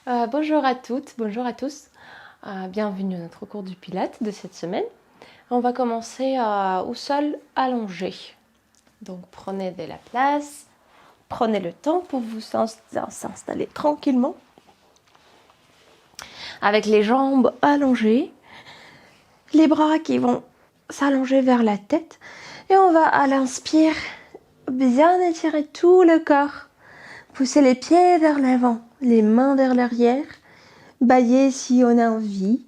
Bonjour à toutes, bonjour à tous. Bienvenue à notre cours du Pilates de cette semaine. On va commencer au sol allongé. Donc prenez de la place, prenez le temps pour vous s'installer tranquillement. Avec les jambes allongées, les bras qui vont s'allonger vers la tête. Et on va à l'inspire bien étirer tout le corps. Pousser les pieds vers l'avant, les mains vers l'arrière. Bailler si on a envie.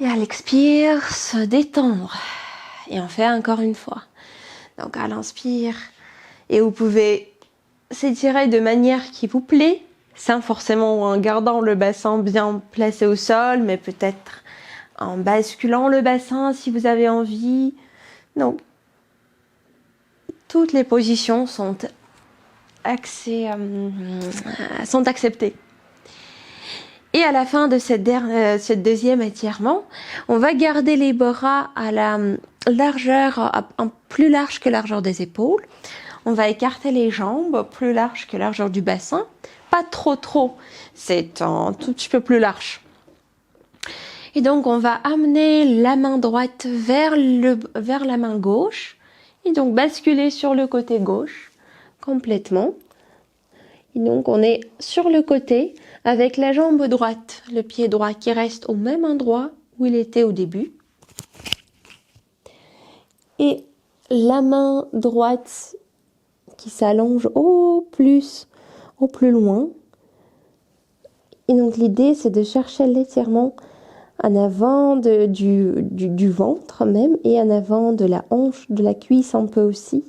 Et à l'expire, se détendre. Et on fait encore une fois. Donc à l'inspire. Et vous pouvez s'étirer de manière qui vous plaît, sans forcément en gardant le bassin bien placé au sol, mais peut-être en basculant le bassin si vous avez envie. Donc, toutes les positions sont acceptées. Et à la fin de ce deuxième étirement, on va garder les bras à la largeur, plus large que la largeur des épaules. On va écarter les jambes plus large que la largeur du bassin. Pas trop, c'est un tout petit peu plus large. Et donc on va amener la main droite vers la main gauche. Et donc basculer sur le côté gauche complètement. Et donc on est sur le côté avec la jambe droite, le pied droit qui reste au même endroit où il était au début. Et la main droite qui s'allonge au plus loin. Et donc l'idée c'est de chercher l'étirement en avant du ventre même et en avant de la hanche, de la cuisse un peu aussi.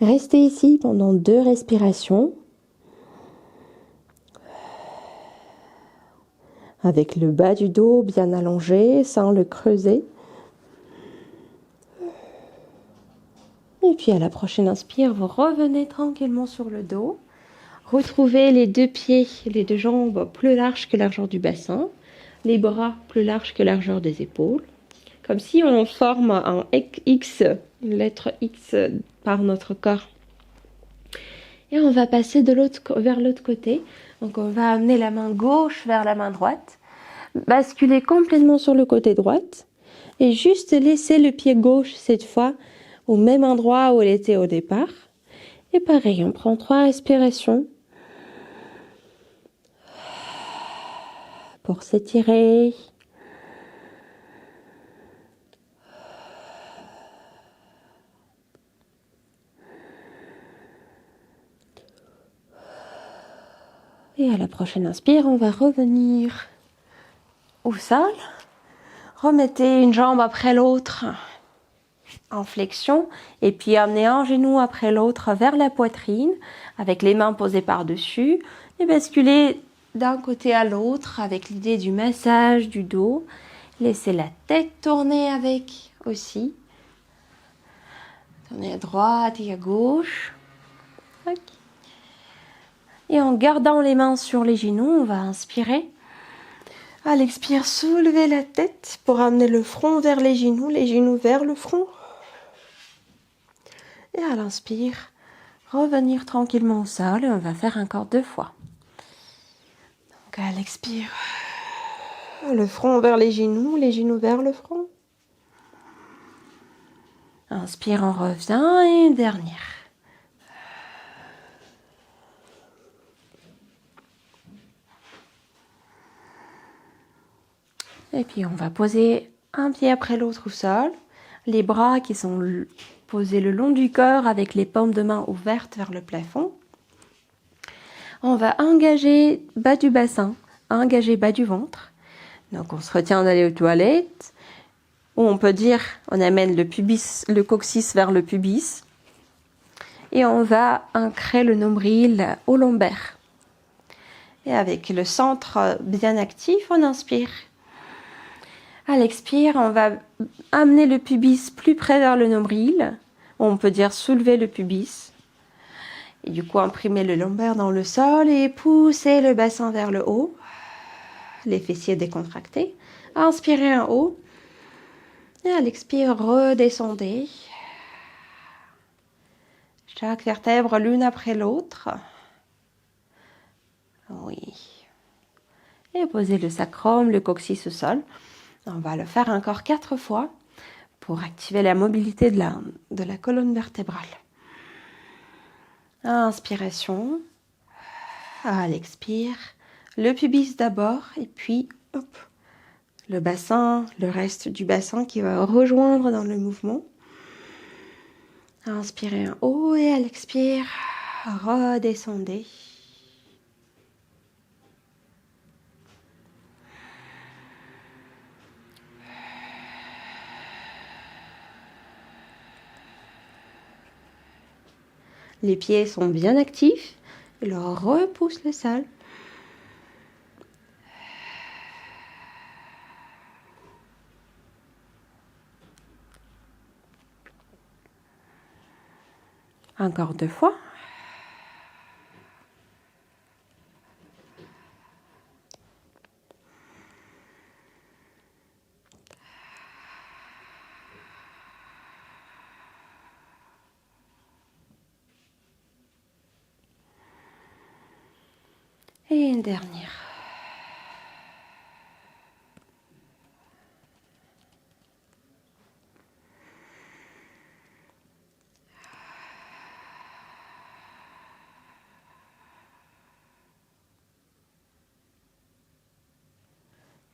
Restez ici pendant 2 respirations. Avec le bas du dos bien allongé, sans le creuser. Et puis à la prochaine inspire, vous revenez tranquillement sur le dos. Retrouvez les 2 pieds, les 2 jambes plus larges que la largeur du bassin. Les bras plus larges que la largeur des épaules. Comme si on forme un X, une lettre X par notre corps. Et on va passer vers l'autre côté. Donc on va amener la main gauche vers la main droite. Basculer complètement sur le côté droit. Et juste laisser le pied gauche cette fois au même endroit où il était au départ. Et pareil, on prend 3 respirations. Pour s'étirer. Et à la prochaine inspire, on va revenir au sol. Remettez une jambe après l'autre en flexion et puis amenez un genou après l'autre vers la poitrine avec les mains posées par-dessus et basculez d'un côté à l'autre avec l'idée du massage du dos. Laissez la tête tourner avec aussi. Tournez à droite et à gauche. Okay. Et en gardant les mains sur les genoux, on va inspirer. À l'expire, soulevez la tête pour amener le front vers les genoux vers le front. Et à l'inspire, revenir tranquillement au sol et on va faire encore 2 fois. Donc à l'expire, le front vers les genoux vers le front. Inspire, on revient et une dernière. Et puis on va poser un pied après l'autre au sol, les bras qui sont posés le long du corps avec les paumes de main ouvertes vers le plafond. On va engager bas du bassin, engager bas du ventre. Donc on se retient d'aller aux toilettes. Ou on peut dire, on amène le coccyx vers le pubis. Et on va ancrer le nombril au lombaire. Et avec le centre bien actif, on inspire. À l'expire, on va amener le pubis plus près vers le nombril. On peut dire soulever le pubis. Et du coup, imprimer le lombaire dans le sol et pousser le bassin vers le haut. Les fessiers décontractés. Inspirez en haut. Et à l'expire, redescendez. Chaque vertèbre l'une après l'autre. oui. Et posez le sacrum, le coccyx au sol. On va le faire encore 4 fois pour activer la mobilité de la colonne vertébrale. Inspiration. À l'expire. Le pubis d'abord et puis hop, le bassin, le reste du bassin qui va rejoindre dans le mouvement. Inspirez un haut et à l'expire, redescendez. Les pieds sont bien actifs, ils repoussent le sol. Encore 2 fois. Et une dernière.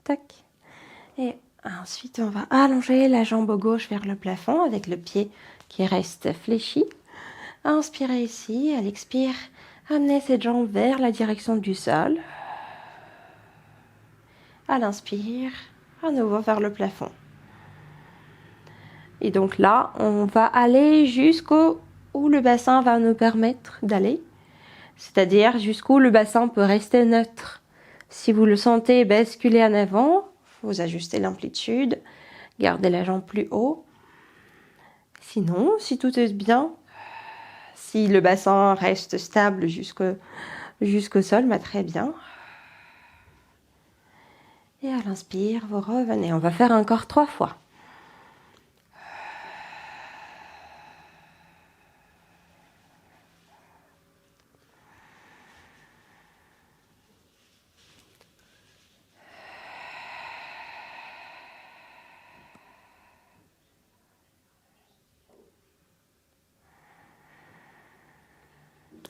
Tac. Et ensuite, on va allonger la jambe gauche vers le plafond avec le pied qui reste fléchi. Inspirez ici, à l'expire, amenez cette jambe vers la direction du sol. À l'inspire, à nouveau vers le plafond. Et donc là, on va aller jusqu'où le bassin va nous permettre d'aller. C'est-à-dire jusqu'où le bassin peut rester neutre. Si vous le sentez basculer en avant, vous ajustez l'amplitude, gardez la jambe plus haut. Sinon, si tout est bien, si le bassin reste stable jusqu'au sol, bah très bien. Et à l'inspire, vous revenez. On va faire encore 3 fois.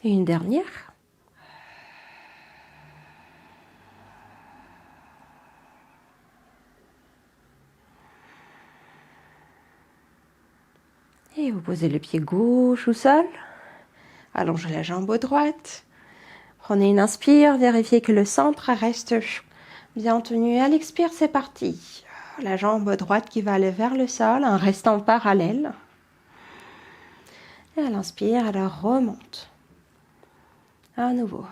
Et une dernière. Et vous posez le pied gauche au sol. Allongez la jambe droite. Prenez une inspire, vérifiez que le centre reste bien tenu. À l'expire, c'est parti. La jambe droite qui va aller vers le sol en restant parallèle. Et à l'inspire, elle remonte. À nouveau.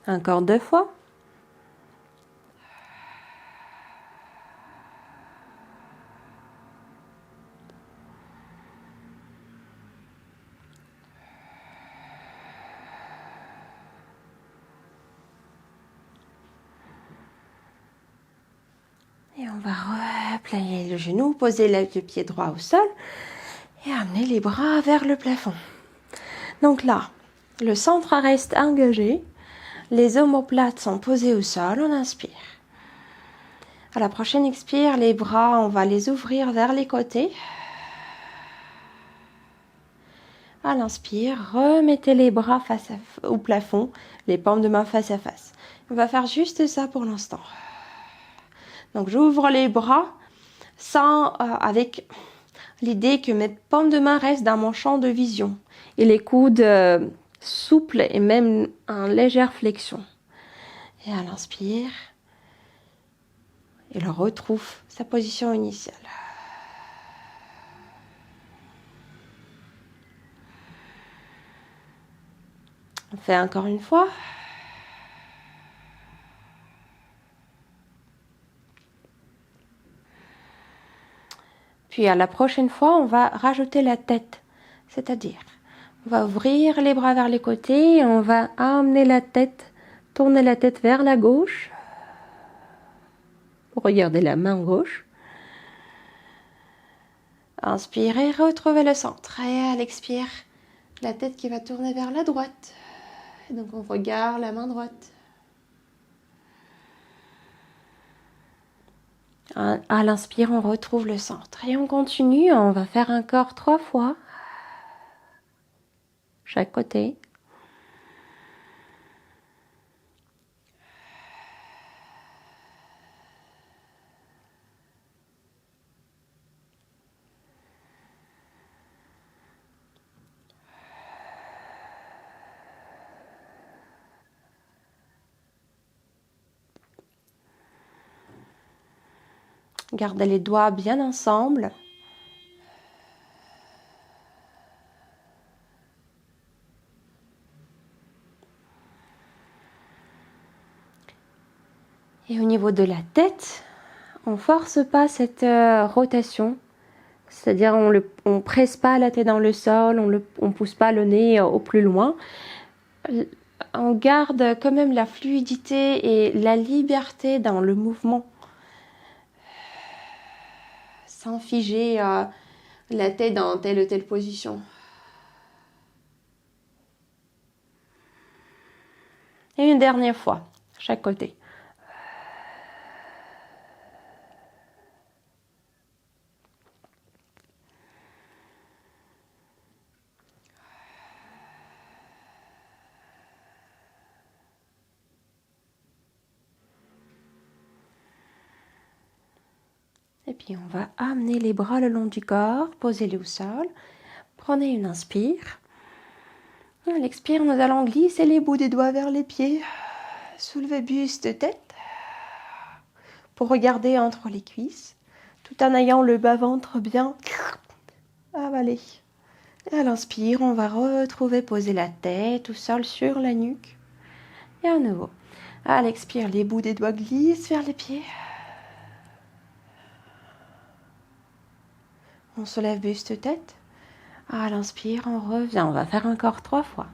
Encore 2 fois. Et on va replier le genou, poser le pied droit au sol et amener les bras vers le plafond. Donc là, le centre reste engagé. Les omoplates sont posées au sol, on inspire. À la prochaine expire, les bras, on va les ouvrir vers les côtés. À l'inspire, remettez les bras au plafond, les paumes de main face à face. On va faire juste ça pour l'instant. Donc j'ouvre les bras avec l'idée que mes paumes de main restent dans mon champ de vision. Et les coudes souples et même en légère flexion. Et à l'inspire, il retrouve sa position initiale. On fait encore une fois. Puis à la prochaine fois, on va rajouter la tête. C'est-à-dire, on va ouvrir les bras vers les côtés et on va amener la tête, tourner la tête vers la gauche. Regardez la main gauche. Inspirez, retrouvez le centre. Et à l'expire, la tête qui va tourner vers la droite. Et donc on regarde la main droite. À l'inspire, on retrouve le centre. Et on continue, on va faire encore 3 fois. Chaque côté. Gardez les doigts bien ensemble. Et au niveau de la tête, on force pas cette rotation. C'est-à-dire on presse pas la tête dans le sol, on pousse pas le nez au plus loin. On garde quand même la fluidité et la liberté dans le mouvement. Sans figer la tête dans telle ou telle position. Et une dernière fois, chaque côté. Et puis on va amener les bras le long du corps, posez-les au sol. Prenez une inspire. À l'expire, nous allons glisser les bouts des doigts vers les pieds. Soulevez buste, tête. Pour regarder entre les cuisses, tout en ayant le bas-ventre bien avalé. Et à l'inspire, on va retrouver poser la tête au sol sur la nuque. Et à nouveau. À l'expire, les bouts des doigts glissent vers les pieds. On soulève buste, tête. À l'inspire, on revient. On va faire encore 3 fois.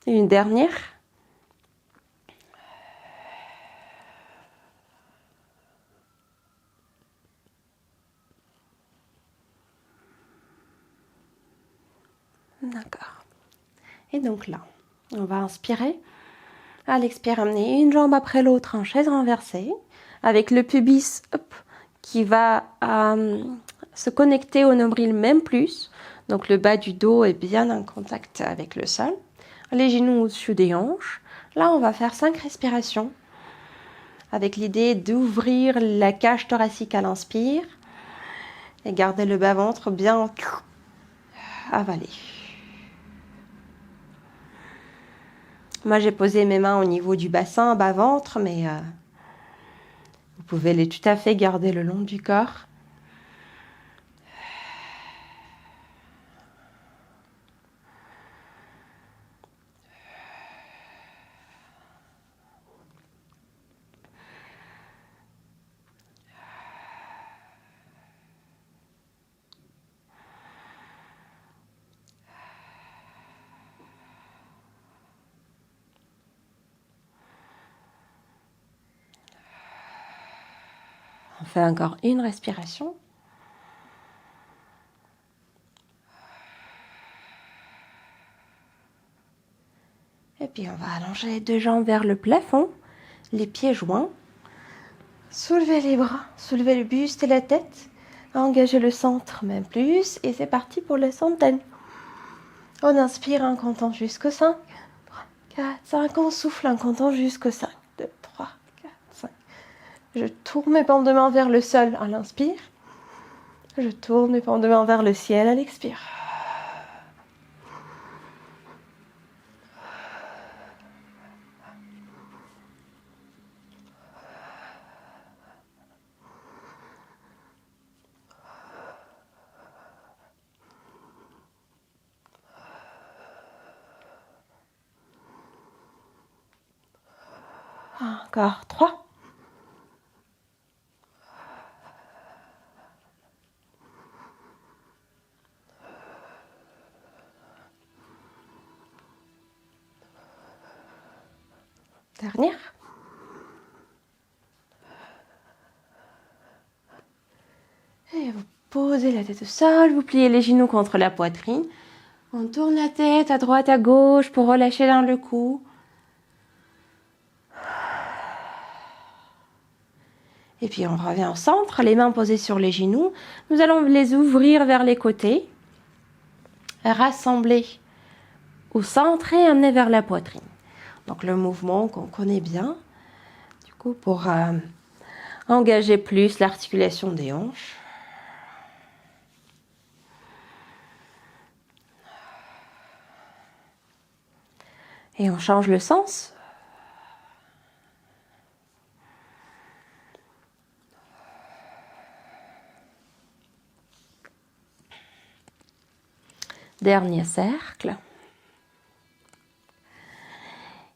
Et une dernière. D'accord. Et donc là, on va inspirer. À l'expire, amener une jambe après l'autre en chaise renversée, avec le pubis qui va se connecter au nombril même plus. Donc le bas du dos est bien en contact avec le sol. Les genoux au-dessus des hanches. Là, on va faire 5 respirations avec l'idée d'ouvrir la cage thoracique à l'inspire et garder le bas-ventre bien avalé. Moi, j'ai posé mes mains au niveau du bassin, bas-ventre, mais vous pouvez les tout à fait garder le long du corps. On fait encore une respiration. Et puis on va allonger les 2 jambes vers le plafond, les pieds joints. Soulevez les bras, soulevez le buste et la tête. Engagez le centre même plus. Et c'est parti pour les centaines. On inspire en comptant jusqu'au 5. 3, 4, 5. On souffle en comptant jusqu'au 5. 2, 3, 4, 5. Je tourne mes bandes de main vers le sol à l'inspire. Je tourne mes paumes de main vers le ciel à l'expire. Encore 3. Dernière. Et vous posez la tête au sol, vous pliez les genoux contre la poitrine. On tourne la tête à droite, à gauche pour relâcher dans le cou. Et puis on revient au centre, les mains posées sur les genoux. Nous allons les ouvrir vers les côtés, rassembler au centre et amener vers la poitrine. Donc le mouvement qu'on connaît bien, du coup pour engager plus l'articulation des hanches. Et on change le sens. Dernier cercle.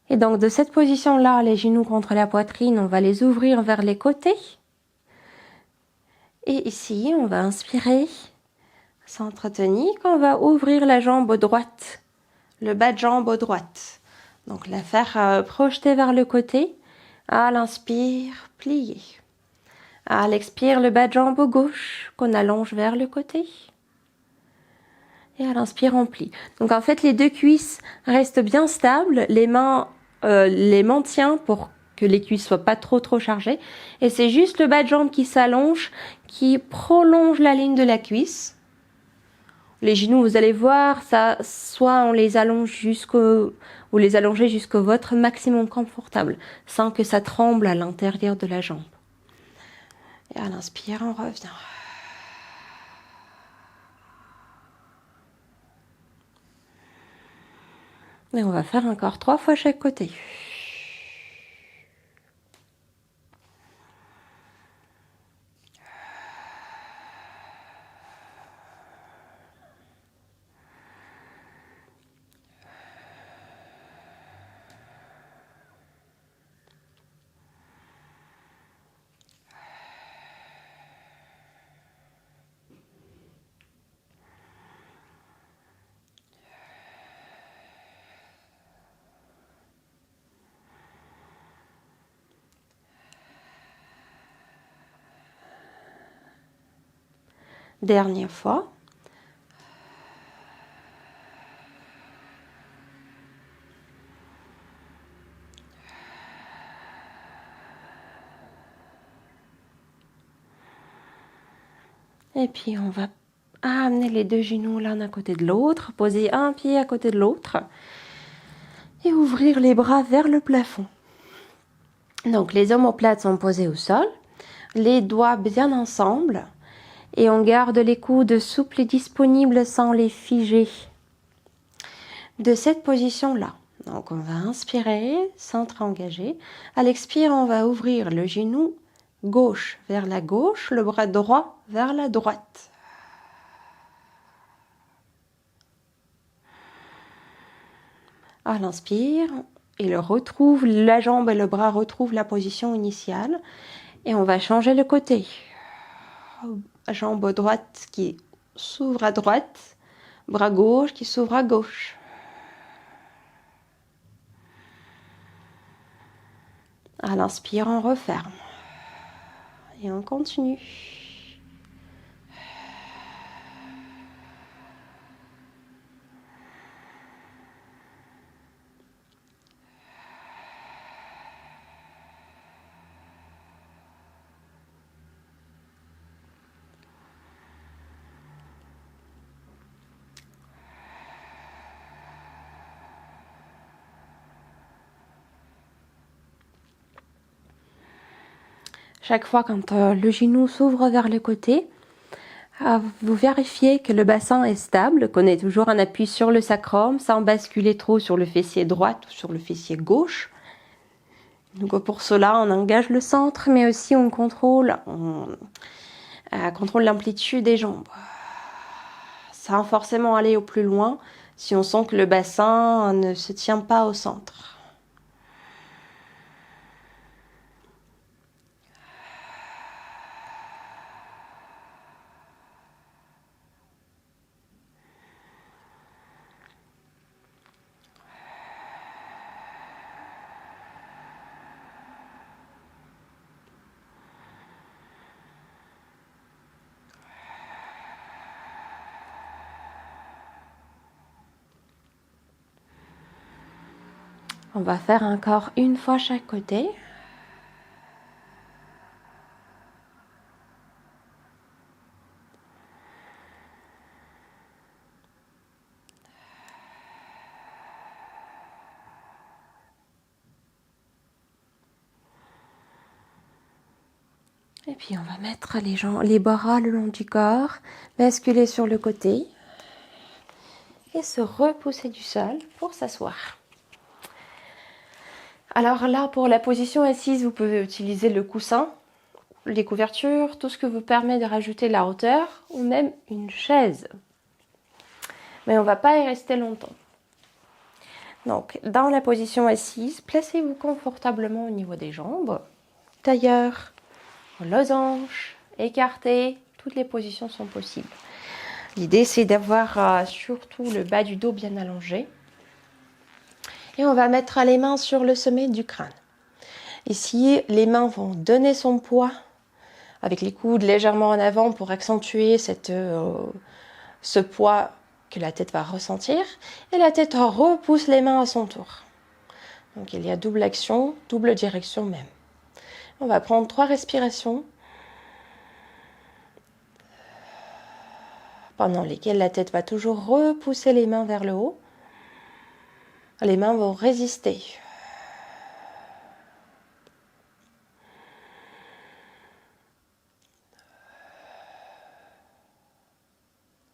Et donc de cette position-là, les genoux contre la poitrine, on va les ouvrir vers les côtés. Et ici, on va inspirer, centre tonique, on va ouvrir la jambe droite, le bas de jambe droite. Donc la faire projeter vers le côté. À l'inspire, plier. À l'expire, le bas de jambe gauche qu'on allonge vers le côté. Et à l'inspire, on plie. Donc en fait, les deux cuisses restent bien stables. Les mains les maintient pour que les cuisses soient pas trop chargées. Et c'est juste le bas de jambe qui s'allonge, qui prolonge la ligne de la cuisse. Les genoux, vous allez voir, ça, soit on les allonge vous les allongez jusqu'au votre maximum confortable, sans que ça tremble à l'intérieur de la jambe. Et à l'inspire, on revient. Et on va faire encore 3 fois chaque côté. Dernière fois. Et puis on va amener les deux genoux l'un à côté de l'autre, poser un pied à côté de l'autre et ouvrir les bras vers le plafond. Donc les omoplates sont posées au sol, les doigts bien ensemble et on garde les coudes souples et disponibles sans les figer. De cette position-là, donc on va inspirer, centre engagé. À l'expire, on va ouvrir le genou gauche vers la gauche, le bras droit vers la droite. À l'inspire, la jambe et le bras retrouvent la position initiale et on va changer le côté. Jambe droite qui s'ouvre à droite, bras gauche qui s'ouvre à gauche. À l'inspire, on referme. Et on continue. Chaque fois quand le genou s'ouvre vers le côté, Vous vérifiez que le bassin est stable, qu'on ait toujours un appui sur le sacrum sans basculer trop sur le fessier droit ou sur le fessier gauche. Donc pour cela, on engage le centre, mais aussi on contrôle l'amplitude des jambes. Sans forcément aller au plus loin si on sent que le bassin ne se tient pas au centre. On va faire encore une fois chaque côté. Et puis on va mettre les bras le long du corps, basculer sur le côté et se repousser du sol pour s'asseoir. Alors là, pour la position assise, vous pouvez utiliser le coussin, les couvertures, tout ce que vous permet de rajouter de la hauteur ou même une chaise. Mais on ne va pas y rester longtemps. Donc, dans la position assise, placez-vous confortablement au niveau des jambes. Tailleur, losange, écarté, toutes les positions sont possibles. L'idée, c'est d'avoir surtout le bas du dos bien allongé. Et on va mettre les mains sur le sommet du crâne. Ici, les mains vont donner son poids avec les coudes légèrement en avant pour accentuer ce poids que la tête va ressentir. Et la tête repousse les mains à son tour. Donc il y a double action, double direction même. On va prendre 3 respirations pendant lesquelles la tête va toujours repousser les mains vers le haut. Les mains vont résister.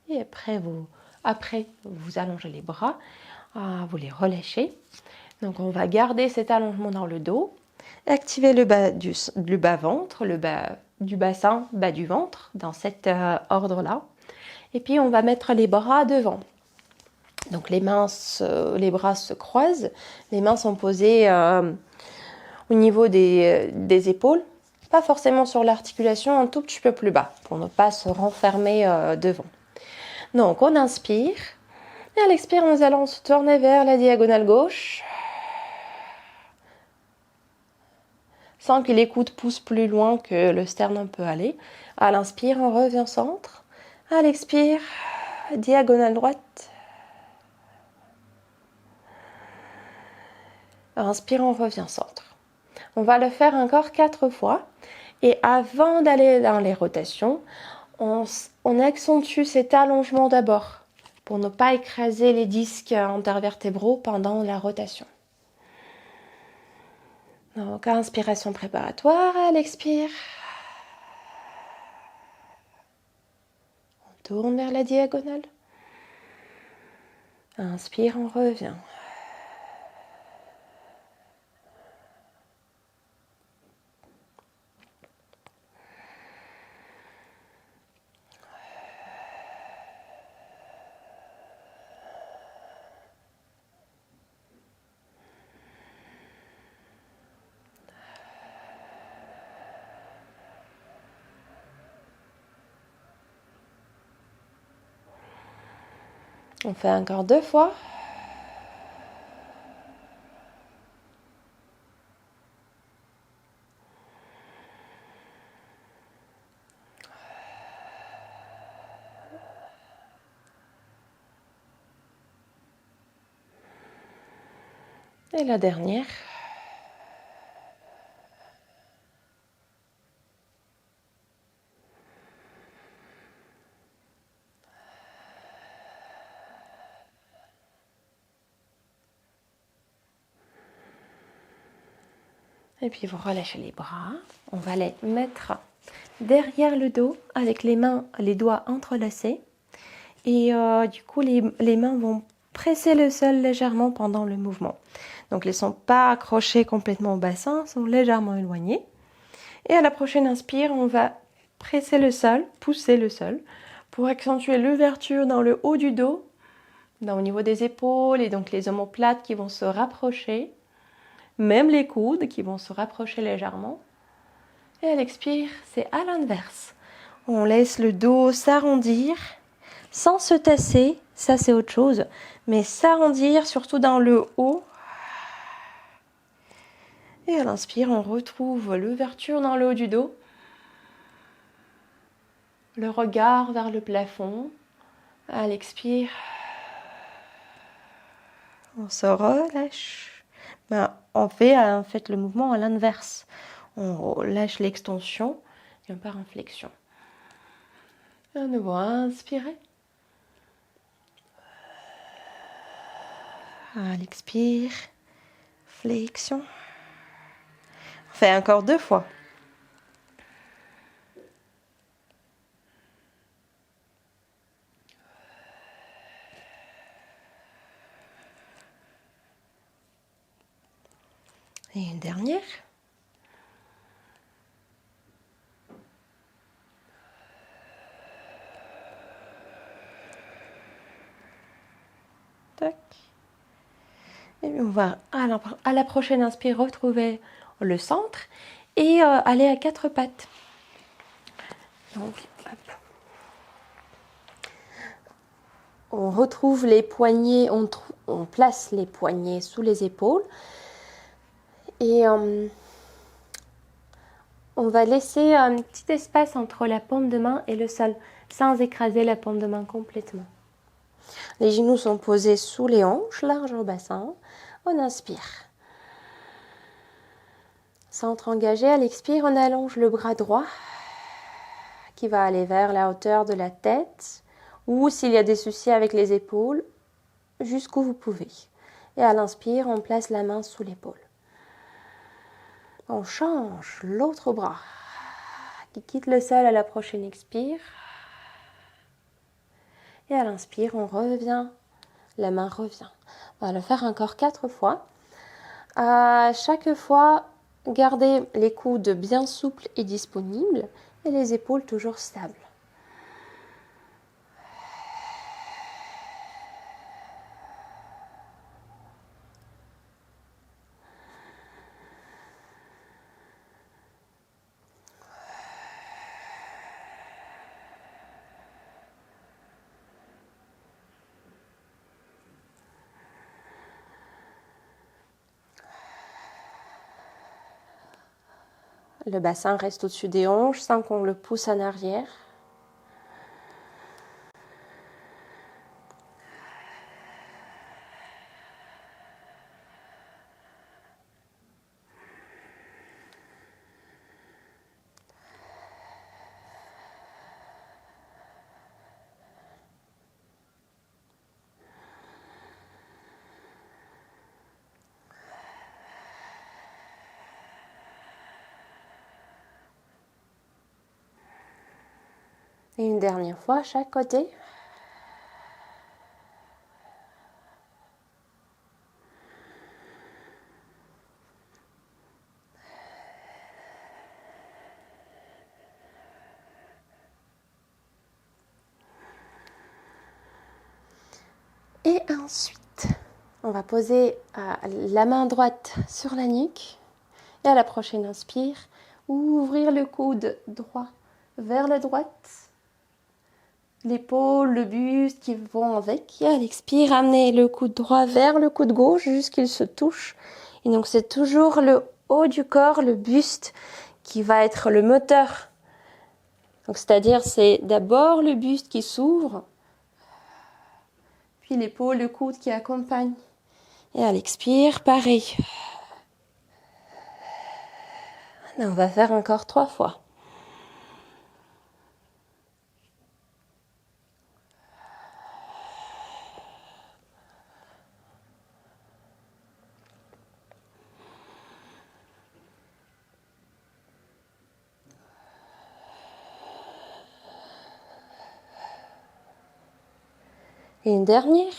Et après, vous allongez les bras, vous les relâchez. Donc on va garder cet allongement dans le dos. Activez le bas ventre, le bas du bassin, bas du ventre, dans cet ordre-là. Et puis on va mettre les bras devant. Donc les bras se croisent, les mains sont posées au niveau des épaules, pas forcément sur l'articulation, un tout petit peu plus bas, pour ne pas se renfermer devant. Donc on inspire, et à l'expire, nous allons se tourner vers la diagonale gauche, sans que les coudes poussent plus loin que le sternum peut aller. À l'inspire, on revient au centre. À l'expire, diagonale droite. Inspire, on revient au centre. On va le faire encore 4 fois. Et avant d'aller dans les rotations, on accentue cet allongement d'abord pour ne pas écraser les disques intervertébraux pendant la rotation. Donc, inspiration préparatoire, à l'expire. On tourne vers la diagonale. Inspire, on revient. On fait encore 2 fois. Et la dernière. Et puis vous relâchez les bras. On va les mettre derrière le dos avec les mains, les doigts entrelacés. Et du coup, les mains vont presser le sol légèrement pendant le mouvement. Donc, ils ne sont pas accrochés complètement au bassin, sont légèrement éloignés. Et à la prochaine inspire, on va presser le sol, pousser le sol, pour accentuer l'ouverture dans le haut du dos, au niveau des épaules et donc les omoplates qui vont se rapprocher, même les coudes qui vont se rapprocher légèrement. Et à l'expire, c'est à l'inverse. On laisse le dos s'arrondir sans se tasser, ça c'est autre chose, mais s'arrondir surtout dans le haut. Et à l'inspire, on retrouve l'ouverture dans le haut du dos, le regard vers le plafond. À l'expire, on se relâche. On fait en fait le mouvement à l'inverse. On lâche l'extension et on part en flexion. À nouveau, inspirez. À l'expire, flexion. On fait encore 2 fois. Et une dernière. Tac. Et on va à la prochaine inspire retrouver le centre et aller à 4 pattes. Donc, hop. On retrouve les poignets, on place les poignets sous les épaules et on va laisser un petit espace entre la paume de main et le sol sans écraser la paume de main complètement. Les genoux sont posés sous les hanches, large au bassin. On inspire. Centre engagé, à l'expire, on allonge le bras droit qui va aller vers la hauteur de la tête ou s'il y a des soucis avec les épaules, jusqu'où vous pouvez. Et à l'inspire, on place la main sous l'épaule. On change l'autre bras qui quitte le sol à la prochaine expire. Et à l'inspire, on revient, la main revient. On va le faire encore 4 fois. À chaque fois, gardez les coudes bien souples et disponibles et les épaules toujours stables. Le bassin reste au-dessus des hanches sans qu'on le pousse en arrière. Et une dernière fois, chaque côté. Et ensuite, on va poser la main droite sur la nuque. Et à la prochaine inspire, ouvrir le coude droit vers la droite. L'épaule, le buste qui vont avec. Et à l'expire, amener le coude droit vers le coude gauche jusqu'il se touche. Et donc, c'est toujours le haut du corps, le buste, qui va être le moteur. Donc, c'est-à-dire, c'est d'abord le buste qui s'ouvre, puis l'épaule, le coude qui accompagne. Et à l'expire, pareil. On va faire encore 3 fois. Et une dernière.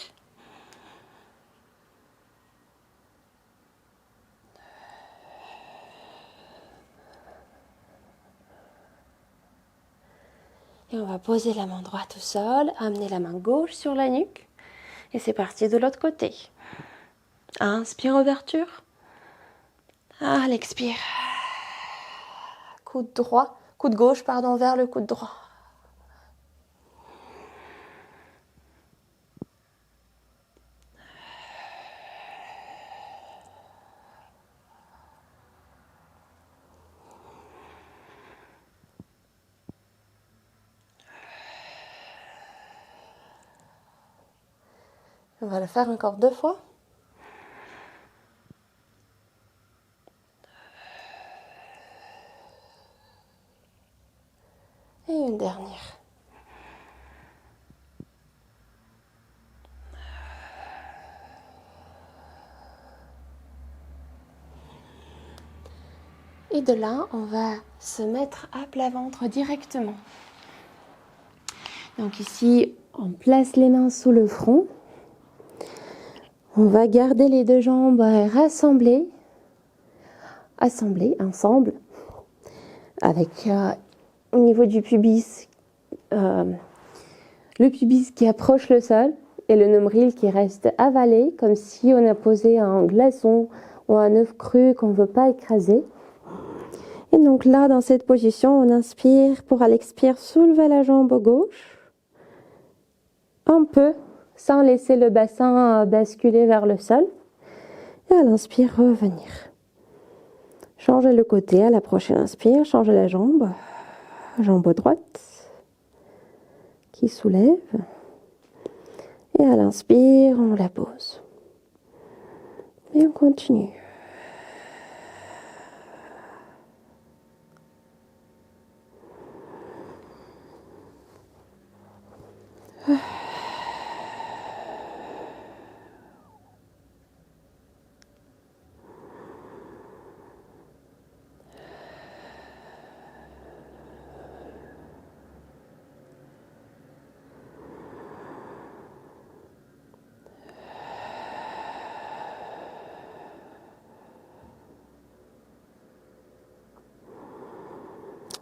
Et on va poser la main droite au sol, amener la main gauche sur la nuque. Et c'est parti de l'autre côté. Inspire, ouverture. L'expire. Coude droit, coude gauche, pardon, vers le coude droit. On va le faire encore 2 fois. Et une dernière. Et de là, on va se mettre à plat ventre directement. Donc ici, on place les mains sous le front. On va garder les 2 jambes rassemblées, ensemble, avec au niveau du pubis, le pubis qui approche le sol et le nombril qui reste avalé, comme si on a posé un glaçon ou un œuf cru qu'on ne veut pas écraser. Et donc là, dans cette position, on inspire. Pour à l'expire, soulever la jambe gauche, un peu, sans laisser le bassin basculer vers le sol. Et à l'inspire, revenir. Changez le côté à la prochaine inspire, changez la jambe droite qui soulève. Et à l'inspire, on la pose. Et on continue.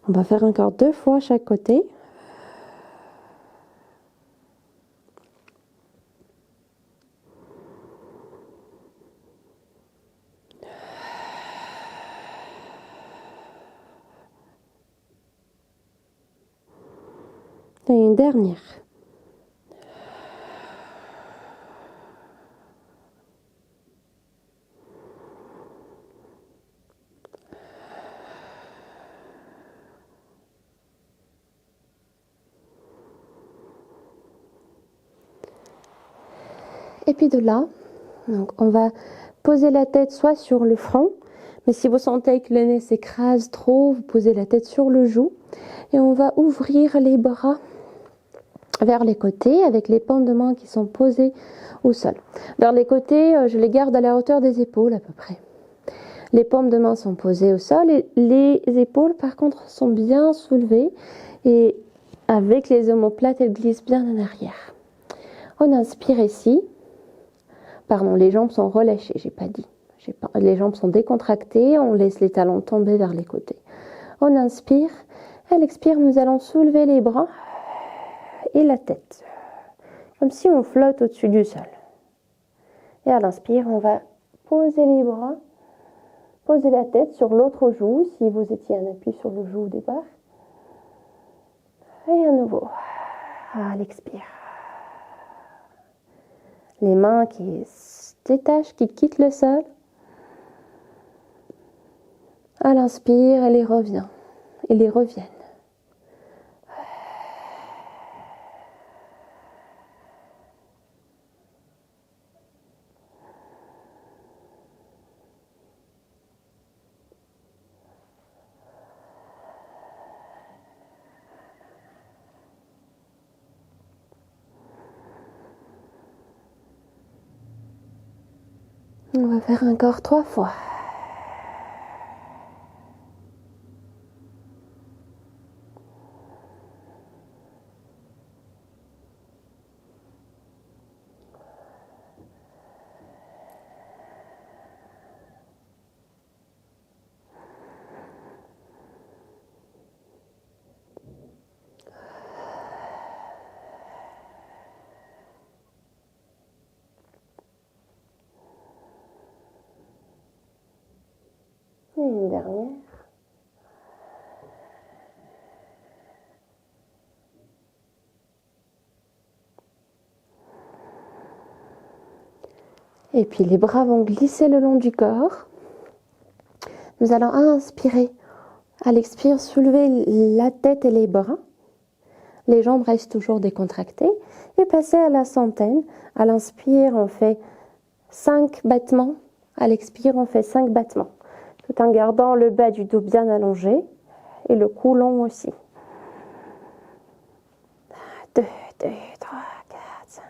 On va faire encore 2 fois chaque côté. Et une dernière. Et puis de là, donc on va poser la tête soit sur le front, mais si vous sentez que le nez s'écrase trop, vous posez la tête sur le joug. Et on va ouvrir les bras vers les côtés avec les paumes de main qui sont posées au sol. Vers les côtés, je les garde à la hauteur des épaules à peu près. Les paumes de main sont posées au sol et les épaules par contre sont bien soulevées et avec les omoplates, elles glissent bien en arrière. On inspire ici. Pardon, les jambes sont relâchées, j'ai pas dit. Les jambes sont décontractées, on laisse les talons tomber vers les côtés. On inspire, à l'expire, nous allons soulever les bras et la tête, comme si on flotte au-dessus du sol. Et à l'inspire, on va poser les bras, poser la tête sur l'autre joue, si vous étiez en appui sur le joue au départ. Et à nouveau, à l'expire. Les mains qui se détachent, qui quittent le sol. À l'inspire, elle y revient. Ils y reviennent. On va faire encore 3 fois. une dernière. Et puis les bras vont glisser le long du corps. Nous allons inspirer. À l'expire, soulever la tête et les bras. Les jambes restent toujours décontractées. Et passer à la centaine. À l'inspire, on fait 5 battements. À l'expire, on fait 5 battements. Tout en gardant le bas du dos bien allongé. Et le cou long aussi. 2, 2, 3, 4, 5.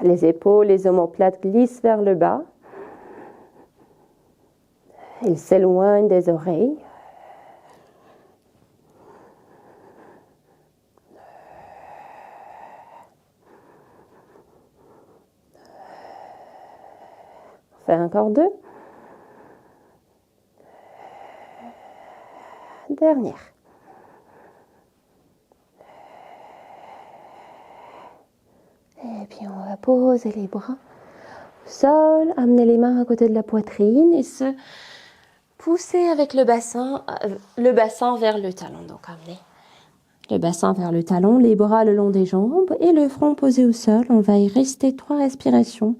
Les épaules, les omoplates glissent vers le bas. Ils s'éloignent des oreilles. On fait encore 2. Dernière. Et puis on va poser les bras au sol, amener les mains à côté de la poitrine et se pousser avec le bassin vers le talon. Donc amener le bassin vers le talon, les bras le long des jambes et le front posé au sol. On va y rester 3 respirations.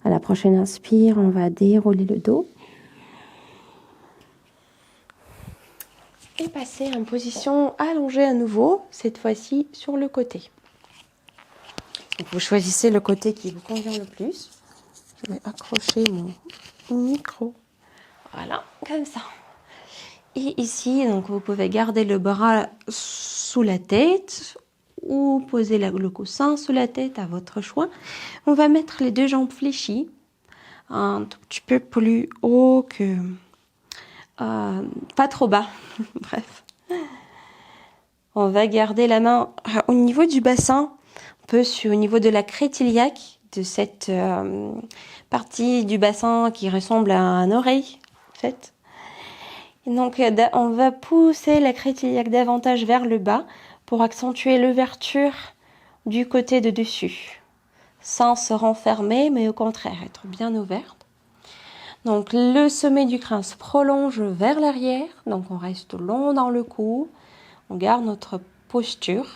À la prochaine inspire, on va dérouler le dos. Et passer en position allongée à nouveau, cette fois-ci sur le côté. Donc vous choisissez le côté qui vous convient le plus. Je vais accrocher mon micro. Voilà, comme ça. Et ici, donc vous pouvez garder le bras sous la tête ou poser le coussin sous la tête à votre choix. On va mettre les 2 jambes fléchies, un tout petit peu plus haut que... pas trop bas, bref. On va garder la main au niveau du bassin, un peu au niveau de la crête iliaque, de cette partie du bassin qui ressemble à une oreille, en fait. Et donc, on va pousser la crête iliaque davantage vers le bas pour accentuer l'ouverture du côté de dessus, sans se renfermer, mais au contraire, être bien ouverte. Donc, le sommet du crâne se prolonge vers l'arrière, donc on reste long dans le cou, on garde notre posture.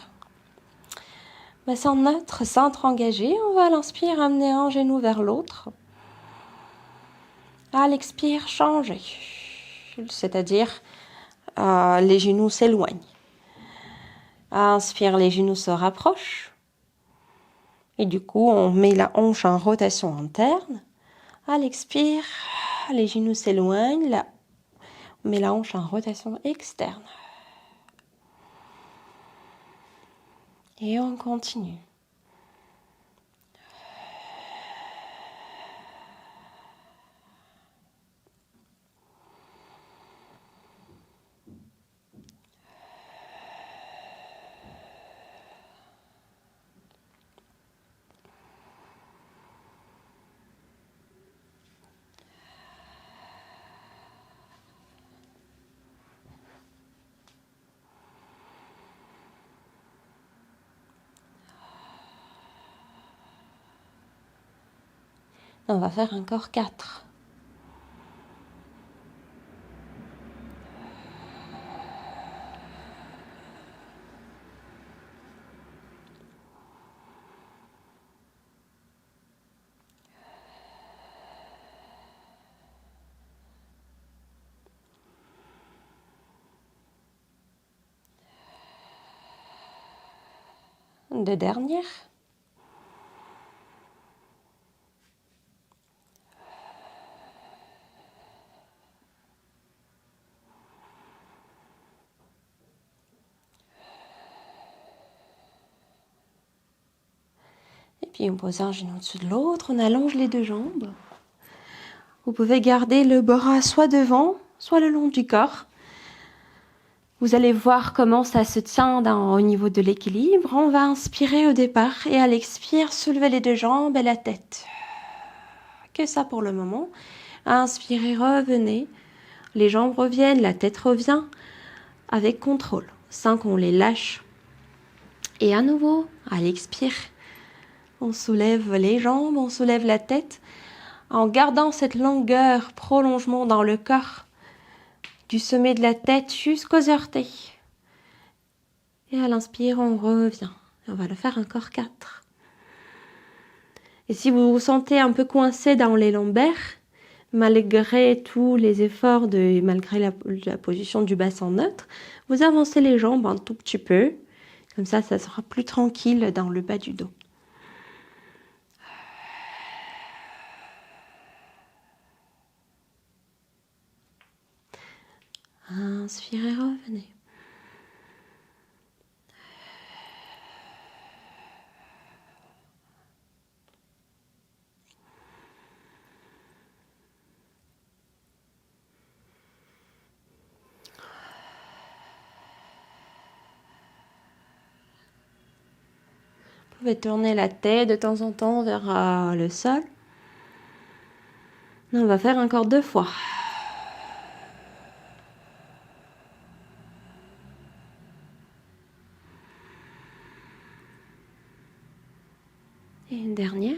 Sans notre centre engagé, on va à l'inspire amener un genou vers l'autre. À l'expire, changer. C'est-à-dire, les genoux s'éloignent. À inspire, les genoux se rapprochent. Et du coup, on met la hanche en rotation interne. À l'expire, les genoux s'éloignent. Là, on met la hanche en rotation externe. Et on continue. On va faire encore 4. Deux dernières. Et puis on pose un genou au-dessus de l'autre, on allonge les 2 jambes. Vous pouvez garder le bras soit devant, soit le long du corps. Vous allez voir comment ça se tient au niveau de l'équilibre. On va inspirer au départ et à l'expire, soulever les deux jambes et la tête. Que ça pour le moment. Inspirez, revenez. Les jambes reviennent, la tête revient avec contrôle, sans qu'on les lâche. Et à nouveau, à l'expire, on soulève les jambes, on soulève la tête en gardant cette longueur, prolongement dans le corps, du sommet de la tête jusqu'aux orteils. Et à l'inspire, on revient. On va le faire encore 4. Et si vous vous sentez un peu coincé dans les lombaires, malgré tous les efforts, malgré la position du bassin neutre, vous avancez les jambes un tout petit peu. Comme ça sera plus tranquille dans le bas du dos. Inspirez, revenez. Vous pouvez tourner la tête de temps en temps vers le sol. On va faire encore 2 fois. Et une dernière.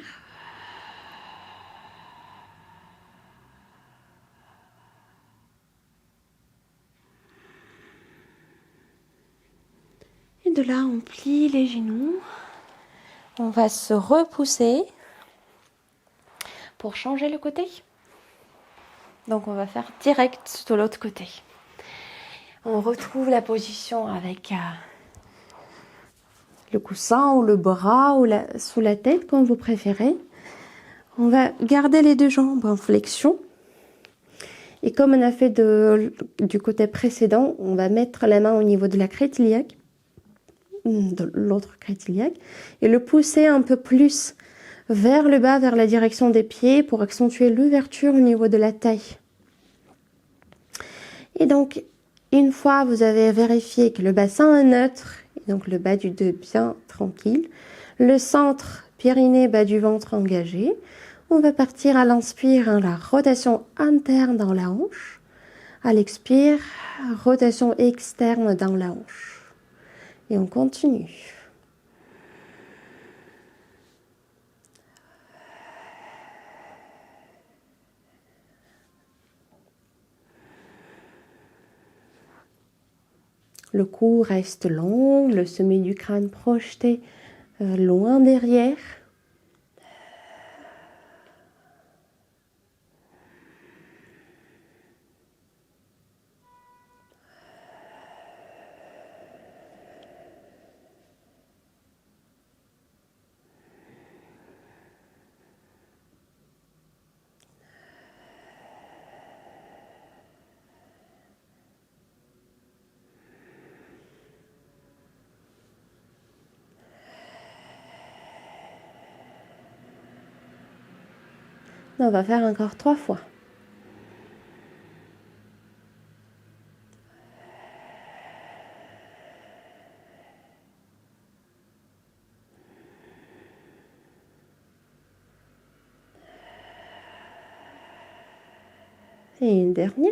Et de là, on plie les genoux. On va se repousser pour changer le côté. Donc on va faire direct de l'autre côté. On retrouve la position avec le coussin ou le bras ou sous la tête, comme vous préférez. On va garder les deux jambes en flexion. Et comme on a fait du côté précédent, on va mettre la main au niveau de la crête iliaque, de l'autre crête iliaque, et le pousser un peu plus vers le bas, vers la direction des pieds, pour accentuer l'ouverture au niveau de la taille. Et donc, une fois vous avez vérifié que le bassin est neutre, et donc le bas du dos bien tranquille, le centre périnée, bas du ventre engagé, on va partir à l'inspire, la rotation interne dans la hanche. À l'expire, rotation externe dans la hanche. Et on continue. Le cou reste long, le sommet du crâne projeté loin derrière. On va faire encore 3 fois. Et une dernière.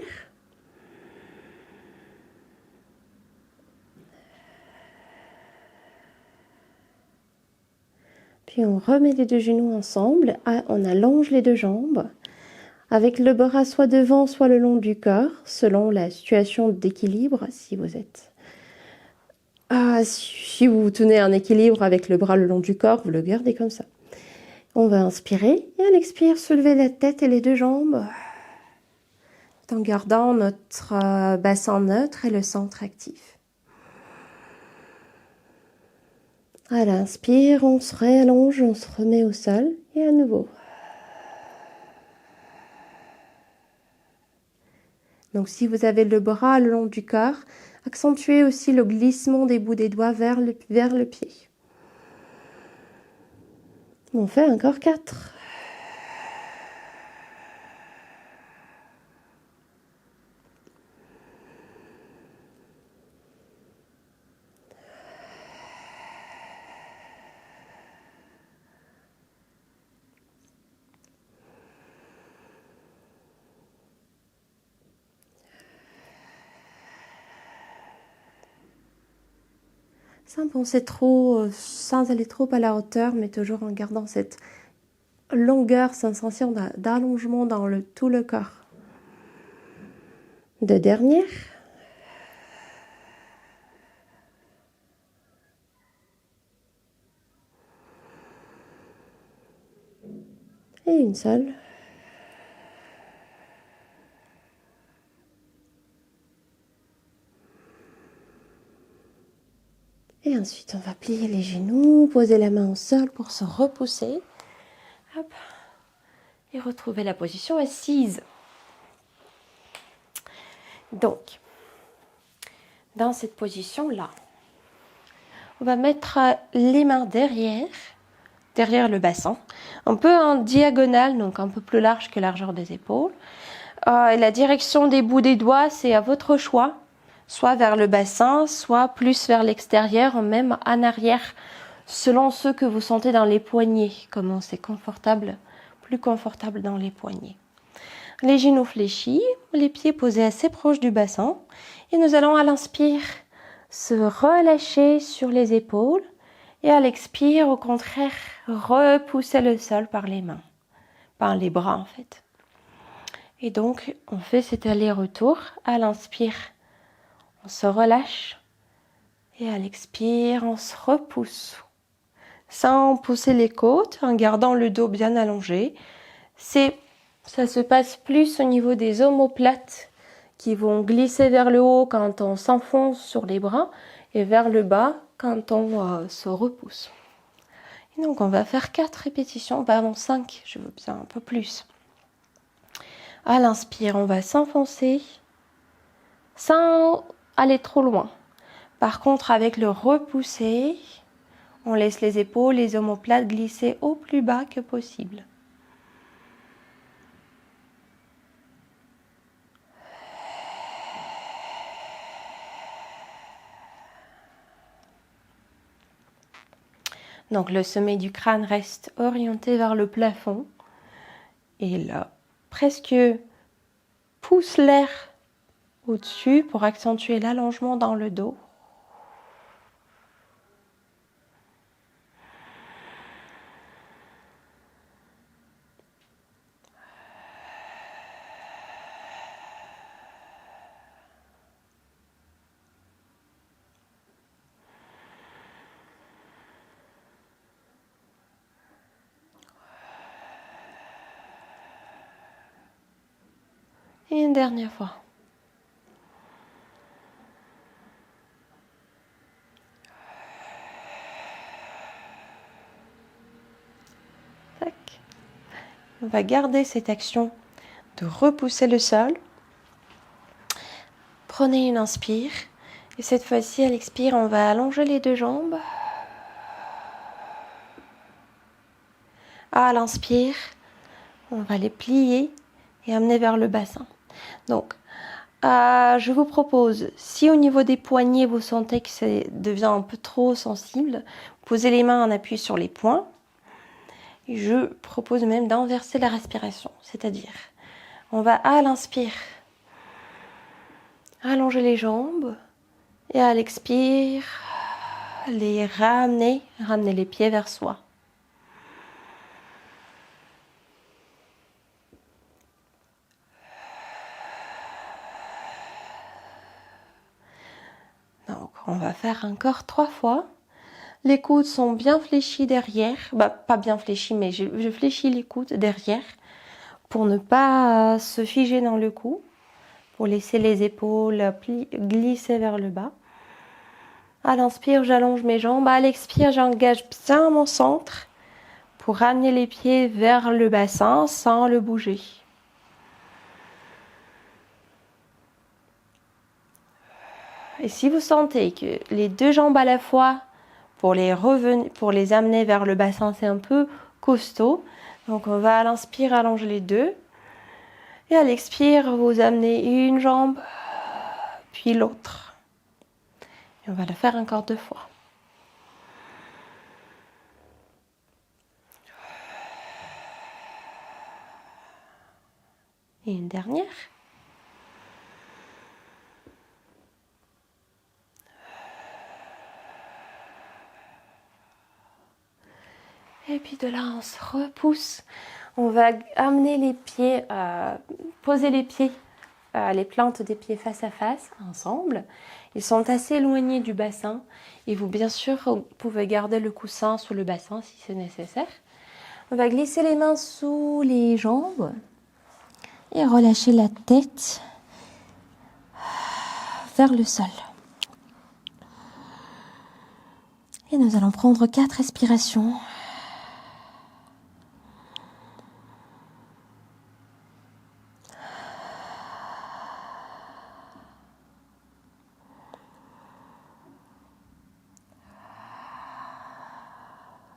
Puis on remet les deux genoux ensemble, on allonge les deux jambes, avec le bras soit devant, soit le long du corps, selon la situation d'équilibre, si vous êtes... si vous tenez un équilibre avec le bras le long du corps, vous le gardez comme ça. On va inspirer, et à l'expire, soulever la tête et les deux jambes, en gardant notre bassin neutre et le centre actif. À l'inspire, on se réallonge, on se remet au sol, et à nouveau. Donc si vous avez le bras le long du corps, accentuez aussi le glissement des bouts des doigts vers le pied. On fait encore 4. sans penser trop, sans aller trop à la hauteur, mais toujours en gardant cette longueur, sensation d'allongement dans tout le corps. Deux dernières. Et une seule. Et ensuite, on va plier les genoux, poser la main au sol pour se repousser. Hop. Et retrouver la position assise. Donc, dans cette position-là, on va mettre les mains derrière le bassin, un peu en diagonale, donc un peu plus large que la largeur des épaules. Et la direction des bouts des doigts, c'est à votre choix, soit vers le bassin, soit plus vers l'extérieur, ou même en arrière, selon ce que vous sentez dans les poignets, comment c'est confortable, plus confortable dans les poignets. Les genoux fléchis, les pieds posés assez proches du bassin, et nous allons à l'inspire se relâcher sur les épaules, et à l'expire, au contraire, repousser le sol par les mains, par les bras en fait. Et donc, on fait cet aller-retour. À l'inspire, on se relâche. Et à l'expire, on se repousse. Sans pousser les côtes, en gardant le dos bien allongé. Ça se passe plus au niveau des omoplates qui vont glisser vers le haut quand on s'enfonce sur les bras et vers le bas quand on se repousse. Et donc, on va faire 4 répétitions, pardon 5, je veux bien un peu plus. À l'inspire, on va s'enfoncer sans aller trop loin. Par contre, avec le repousser, on laisse les épaules, les omoplates glisser au plus bas que possible. Donc le sommet du crâne reste orienté vers le plafond. Et là, presque pousse l'air au-dessus pour accentuer l'allongement dans le dos. Et une dernière fois. Tac. On va garder cette action de repousser le sol. Prenez une inspire. Et cette fois-ci, à l'expire, on va allonger les deux jambes. À l'inspire, on va les plier et amener vers le bassin. Donc, je vous propose, si au niveau des poignets, vous sentez que ça devient un peu trop sensible, posez les mains en appui sur les poings. Je propose même d'inverser la respiration, c'est-à-dire, on va à l'inspire allonger les jambes et à l'expire, les ramener les pieds vers soi. Donc, on va faire encore 3 fois. Les coudes sont bien fléchis derrière. Pas bien fléchis, mais je fléchis les coudes derrière pour ne pas se figer dans le cou, pour laisser les épaules glisser vers le bas. À l'inspire, j'allonge mes jambes. À l'expire, j'engage bien mon centre pour ramener les pieds vers le bassin sans le bouger. Et si vous sentez que les deux jambes à la fois, pour les amener vers le bassin, c'est un peu costaud, donc on va à l'inspire allonger les deux. Et à l'expire, vous amenez une jambe, puis l'autre. Et on va le faire encore 2 fois. Et une dernière. Et puis de là, on se repousse. On va amener les pieds, poser les pieds, les plantes des pieds face à face, ensemble. Ils sont assez éloignés du bassin. Et vous, bien sûr, vous pouvez garder le coussin sous le bassin si c'est nécessaire. On va glisser les mains sous les jambes et relâcher la tête vers le sol. Et nous allons prendre 4 respirations.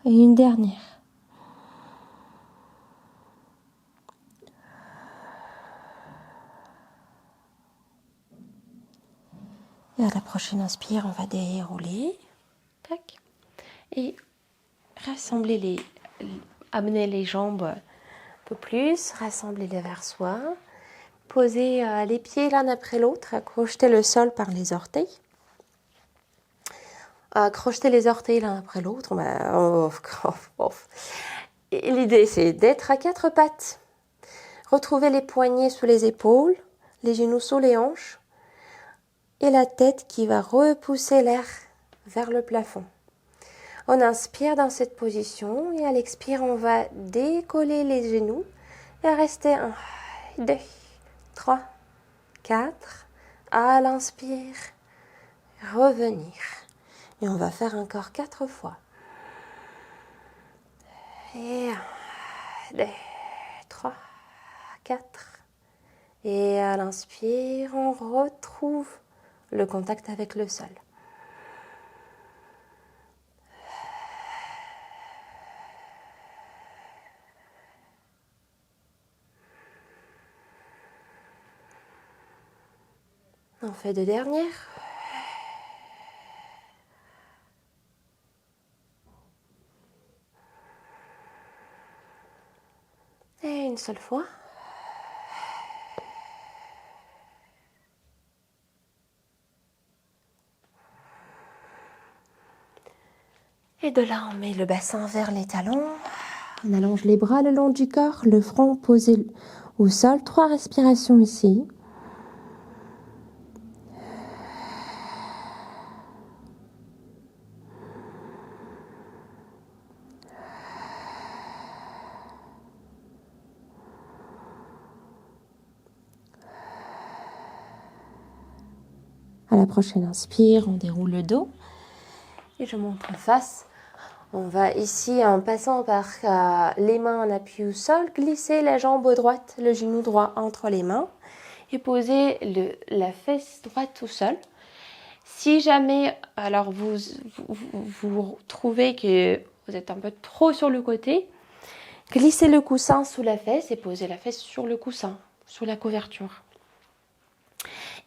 Et une dernière. Et à la prochaine inspire, on va dérouler. Tac. Et rassembler amener les jambes un peu plus, rassembler les vers soi. Poser les pieds l'un après l'autre, crocheter le sol par les orteils. Crocheter les orteils l'un après l'autre. L'idée, c'est d'être à 4 pattes. Retrouver les poignets sous les épaules, les genoux sous les hanches et la tête qui va repousser l'air vers le plafond. On inspire dans cette position et à l'expire, on va décoller les genoux et rester 1, 2, 3, 4. À l'inspire, revenir. Et on va faire encore 4 fois. Et 1, 2, 3, 4. Et à l'inspire, on retrouve le contact avec le sol. On fait 2 dernières. Et une seule fois. Et de là, on met le bassin vers les talons. On allonge les bras le long du corps, le front posé au sol. 3 respirations ici. À la prochaine inspire, on déroule le dos. Et je monte en face. On va ici, en passant par les mains en appui au sol, glisser la jambe droite, le genou droit entre les mains et poser la fesse droite au sol. Si jamais, alors vous trouvez que vous êtes un peu trop sur le côté, glissez le coussin sous la fesse et posez la fesse sur le coussin, sous la couverture.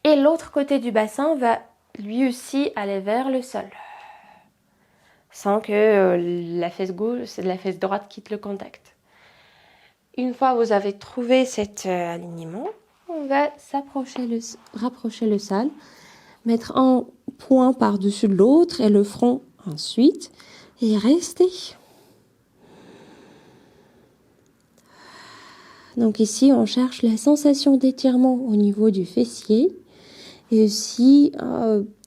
Et l'autre côté du bassin va lui aussi aller vers le sol, sans que la fesse gauche, la fesse droite quitte le contact. Une fois que vous avez trouvé cet alignement, on va rapprocher le sol, mettre un point par-dessus l'autre et le front ensuite, et rester. Donc ici, on cherche la sensation d'étirement au niveau du fessier, et aussi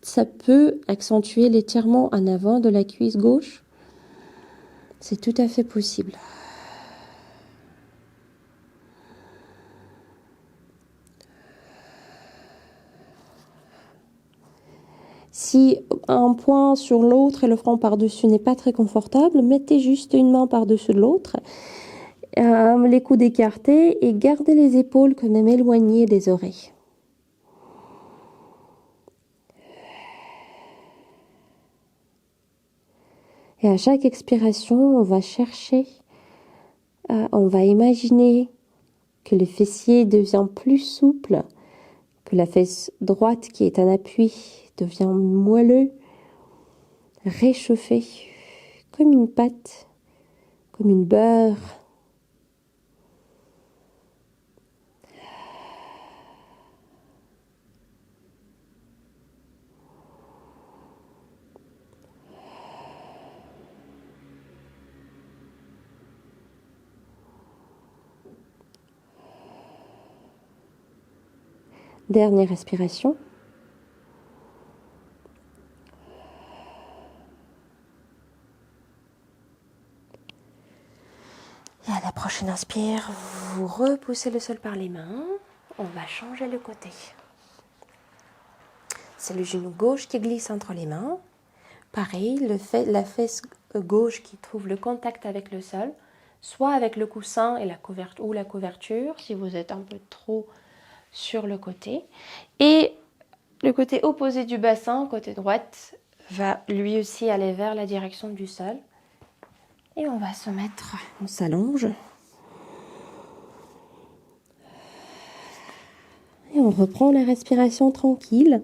ça peut accentuer l'étirement en avant de la cuisse gauche. C'est tout à fait possible. Si un point sur l'autre et le front par-dessus n'est pas très confortable, mettez juste une main par-dessus l'autre, les coudes écartés et gardez les épaules quand même éloignées des oreilles. Et à chaque expiration, on va chercher, on va imaginer que le fessier devient plus souple, que la fesse droite qui est en appui devient moelleux, réchauffé, comme une pâte, comme une beurre. Dernière respiration. Et à la prochaine inspire, vous repoussez le sol par les mains. On va changer le côté. C'est le genou gauche qui glisse entre les mains. Pareil, la fesse gauche qui trouve le contact avec le sol, soit avec le coussin et la couverture, si vous êtes un peu trop sur le côté. Et le côté opposé du bassin, côté droite, va lui aussi aller vers la direction du sol. Et on va se mettre, on s'allonge. Et on reprend la respiration tranquille.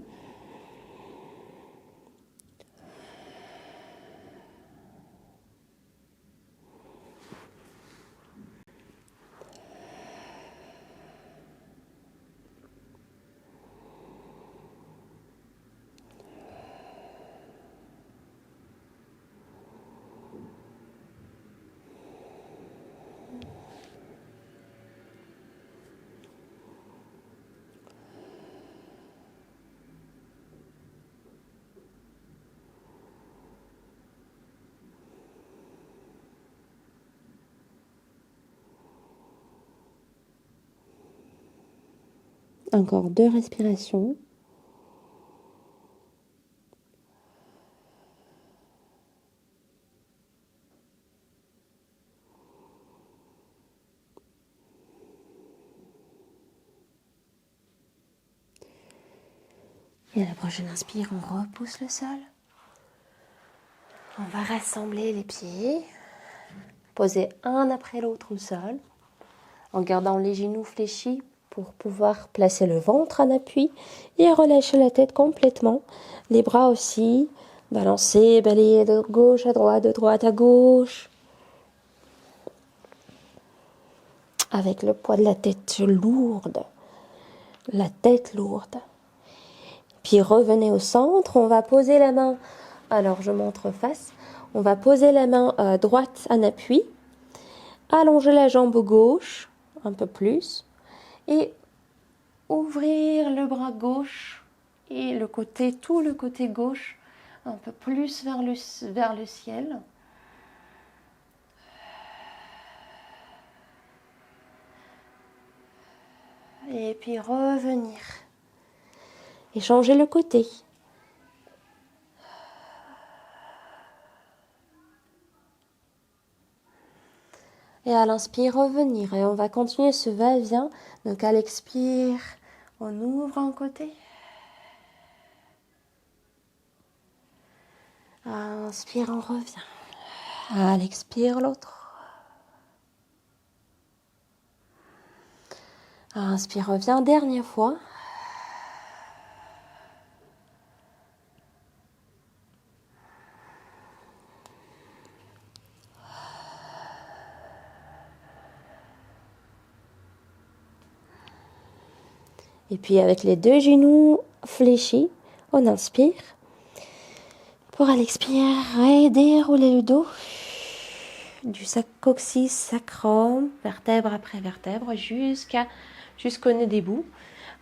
Encore 2 respirations. Et à la prochaine inspire, on repousse le sol. On va rassembler les pieds, poser un après l'autre au sol, en gardant les genoux fléchis pour pouvoir placer le ventre en appui et relâcher la tête complètement. Les bras aussi, balancer, balayer de gauche à droite à gauche. Avec le poids de la tête lourde. La tête lourde. Puis revenez au centre, on va poser la main, alors je montre face, on va poser la main droite en appui, allonger la jambe gauche un peu plus et ouvrir le bras gauche et tout le côté gauche un peu plus vers le ciel. Et puis revenir et changer le côté. Et à l'inspire, revenir. Et on va continuer ce va-et-vient. Donc à l'expire, on ouvre un côté. À l'inspire, on revient. À l'expire, l'autre. À l'inspire, revient. Dernière fois. Et puis avec les 2 genoux fléchis, on inspire. Pour à l'expire, dérouler le dos du coccyx sacrum, vertèbre après vertèbre, jusqu'au nez des bouts,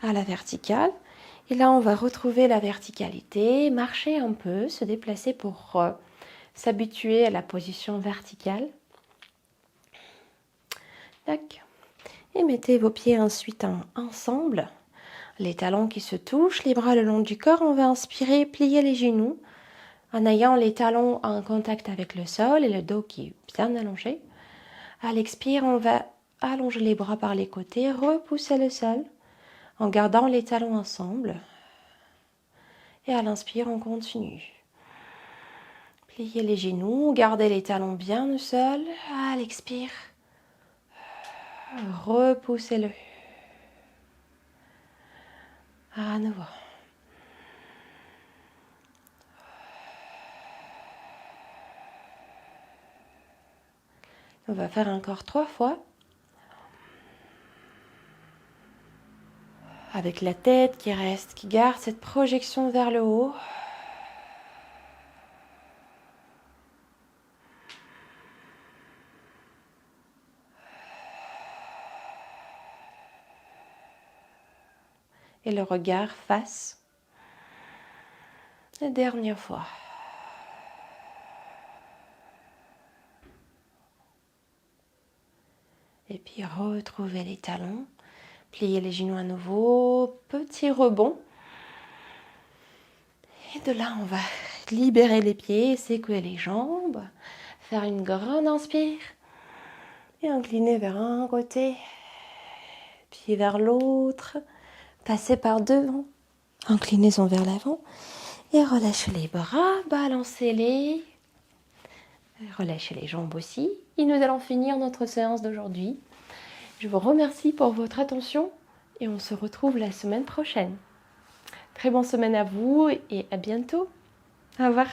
à la verticale. Et là, on va retrouver la verticalité, marcher un peu, se déplacer pour s'habituer à la position verticale. Tac. Et mettez vos pieds ensuite ensemble. Les talons qui se touchent, les bras le long du corps. On va inspirer, plier les genoux en ayant les talons en contact avec le sol et le dos qui est bien allongé. À l'expire, on va allonger les bras par les côtés, repousser le sol en gardant les talons ensemble. Et à l'inspire, on continue. Pliez les genoux, gardez les talons bien au sol. À l'expire, repoussez-le. À nouveau. On va faire encore 3 fois. Avec la tête qui reste, qui garde cette projection vers le haut. Et le regard face. La dernière fois. Et puis retrouvez les talons. Pliez les genoux à nouveau. Petit rebond. Et de là, on va libérer les pieds, secouer les jambes. Faire une grande inspire. Et incliner vers un côté. Puis vers l'autre. Passer par devant. Inclinaison vers l'avant. Et relâchez les bras. Balancez-les. Relâchez les jambes aussi. Et nous allons finir notre séance d'aujourd'hui. Je vous remercie pour votre attention et on se retrouve la semaine prochaine. Très bonne semaine à vous et à bientôt. Au revoir.